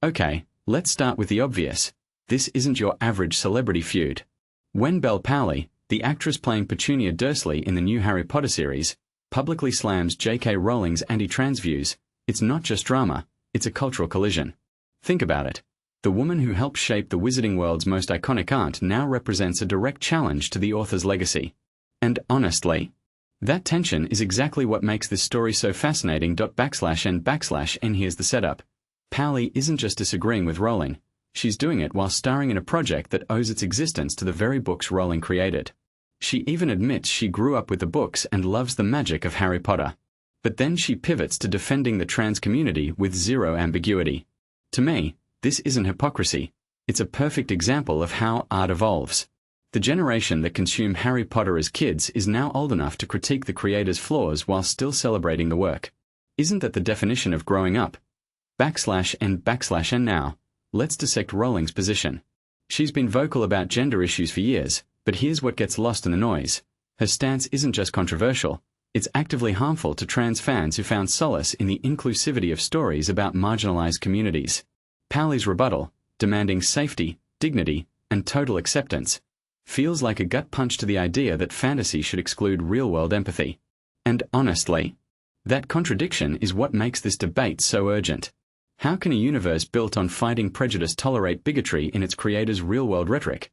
Okay, let's start with the obvious. This isn't your average celebrity feud. When Bel Powley, the actress playing Petunia Dursley in the new Harry Potter series, publicly slams J.K. Rowling's anti-trans views, it's not just drama, it's a cultural collision. Think about it. The woman who helped shape the wizarding world's most iconic aunt now represents a direct challenge to the author's legacy. And honestly, that tension is exactly what makes this story so fascinating. And here's the setup. Powley isn't just disagreeing with Rowling, she's doing it while starring in a project that owes its existence to the very books Rowling created. She even admits she grew up with the books and loves the magic of Harry Potter. But then she pivots to defending the trans community with zero ambiguity. To me, this isn't hypocrisy, it's a perfect example of how art evolves. The generation that consumed Harry Potter as kids is now old enough to critique the creator's flaws while still celebrating the work. Isn't that the definition of growing up? And now, let's dissect Rowling's position. She's been vocal about gender issues for years, but here's what gets lost in the noise. Her stance isn't just controversial, it's actively harmful to trans fans who found solace in the inclusivity of stories about marginalized communities. Powley's rebuttal, demanding safety, dignity, and total acceptance, feels like a gut punch to the idea that fantasy should exclude real-world empathy. And honestly, that contradiction is what makes this debate so urgent. How can a universe built on fighting prejudice tolerate bigotry in its creator's real-world rhetoric?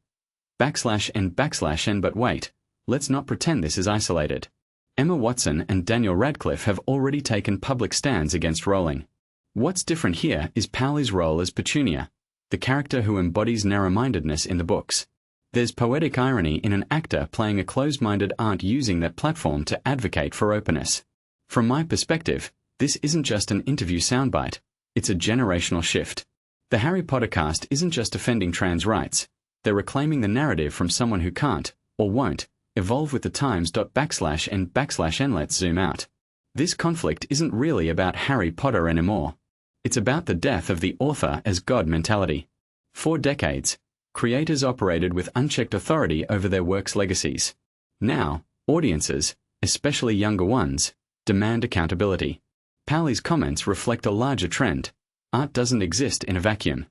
But wait, let's not pretend this is isolated. Emma Watson and Daniel Radcliffe have already taken public stands against Rowling. What's different here is Powley's role as Petunia, the character who embodies narrow-mindedness in the books. There's poetic irony in an actor playing a closed-minded aunt using that platform to advocate for openness. From my perspective, this isn't just an interview soundbite, it's a generational shift. The Harry Potter cast isn't just defending trans rights, they're reclaiming the narrative from someone who can't, or won't, evolve with the times. And let's zoom out. This conflict isn't really about Harry Potter anymore. It's about the death of the author as God mentality. For decades, creators operated with unchecked authority over their works' legacies. Now, audiences, especially younger ones, demand accountability. Powley's comments reflect a larger trend. Art doesn't exist in a vacuum.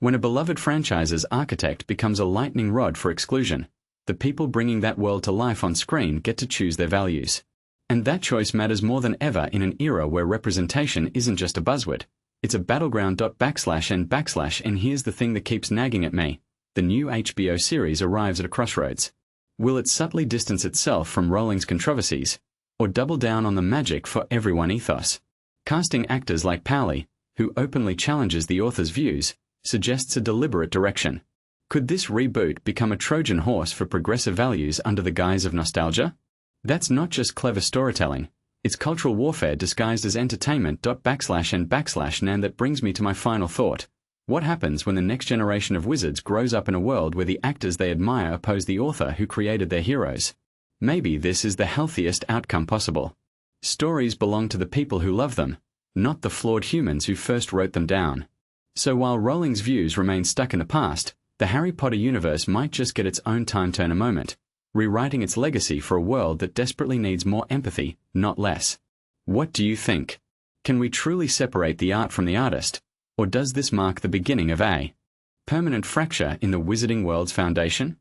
When a beloved franchise's architect becomes a lightning rod for exclusion, the people bringing that world to life on screen get to choose their values. And that choice matters more than ever in an era where representation isn't just a buzzword, it's a battleground. And here's the thing that keeps nagging at me. The new HBO series arrives at a crossroads. Will it subtly distance itself from Rowling's controversies, or double down on the magic for everyone ethos? Casting actors like Powley, who openly challenges the author's views, suggests a deliberate direction. Could this reboot become a Trojan horse for progressive values under the guise of nostalgia? That's not just clever storytelling, it's cultural warfare disguised as entertainment. And that brings me to my final thought. What happens when the next generation of wizards grows up in a world where the actors they admire oppose the author who created their heroes? Maybe this is the healthiest outcome possible. Stories belong to the people who love them, not the flawed humans who first wrote them down. So while Rowling's views remain stuck in the past, the Harry Potter universe might just get its own time-turner moment, rewriting its legacy for a world that desperately needs more empathy, not less. What do you think? Can we truly separate the art from the artist, or does this mark the beginning of a permanent fracture in the wizarding world's foundation?